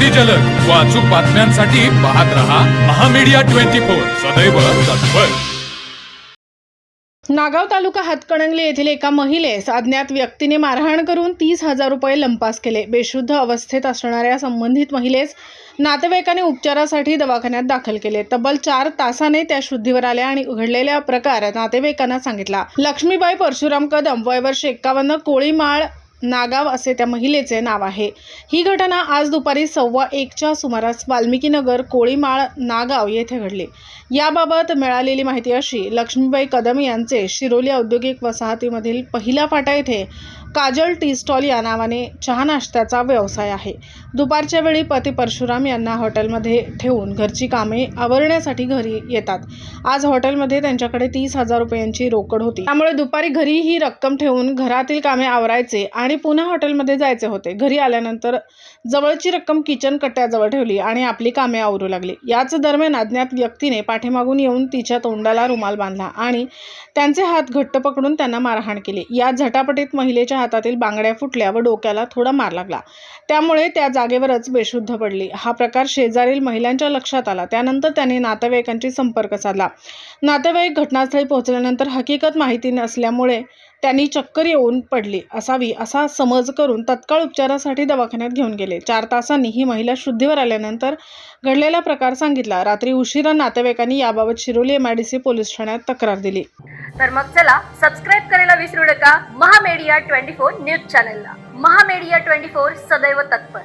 अति जलद व अचूक बातम्यांसाठी पाहत रहा महामीडिया 24 सदैव तत्पर। नागाव तालुका हातकणंगले येथील एका महिलेस अज्ञात व्यक्तीने मारहाण करून 30,000 रुपये लंपास केले। बेशुद्ध अवस्थेत असणाऱ्या संबंधित महिलेस नातेवाईकांनी उपचारासाठी दवाखान्यात दाखल केले। तब्बल 4 तासाने त्या शुद्धीवर आल्या आणि घडलेला प्रकार नातेवाईकांना सांगितला। लक्ष्मीबाई परशुराम कदम, वय वर्ष 51, कोळीमाळ नागाव असे त्या महिलेचे नाव आहे। ही घटना आज दुपारी 1:15च्या सुमारास वाल्मिकीनगर कोळीमाळ नागाव येथे घडली। याबाबत मिळालेली माहिती अशी, लक्ष्मीबाई कदम यांचे शिरोली औद्योगिक वसाहतीमधील पहिला फाटा येथे काजल टी स्टॉल या नावाने चहा नाश्त्याचा व्यवसाय आहे। दुपारच्या वेळी पती परशुराम यांना हॉटेलमध्ये ठेवून घरची कामे आवरण्यासाठी घरी येतात। आज हॉटेलमध्ये त्यांच्याकडे 30,000 रुपयांची रोकड होती, त्यामुळे दुपारी घरी ही रक्कम ठेवून घरातील कामे आवरायचे आणि पुन्हा हॉटेलमध्ये जायचे होते। घरी आल्यानंतर जवळची रक्कम किचन कट्ट्याजवळ ठेवली आणि आपली कामे आवरू लागली। याच दरम्यान अज्ञात व्यक्तीने पाठीमागून येऊन तिच्या तोंडाला रुमाल बांधला आणि त्यांचे हात घट्ट पकडून त्यांना मारहाण केली। या झटापटीत महिलेच्या हातातील बांगड्या फुटल्या व डोक्याला थोडा मार लागला, त्यामुळे त्या जागेवरच बेशुद्ध पडली। हा प्रकार शेजारील महिलांच्या लक्षात आला। त्यानंतर त्यांनी नातेवाईकांशी संपर्क साधला। नातेवाईक घटनास्थळी पोहोचल्यानंतर हकीकत माहिती नसल्यामुळे त्यांनी चक्कर येऊन पडली असावी असा समज करून तत्काळ उपचारासाठी दवाखान्यात घेऊन गेले। 4 तासांनी ही महिला शुद्धीवर आल्यानंतर घडलेला प्रकार सांगितला। रात्री उशिरा नातेवाईकांनी याबाबत शिरोली MIDC पोलीस ठाण्यात तक्रार दिली। तर मग चला सबस्क्राईब करायला विसरू नका महामीडिया 24 न्यूज चॅनलला। महामीडिया 24 सदैव तत्पर।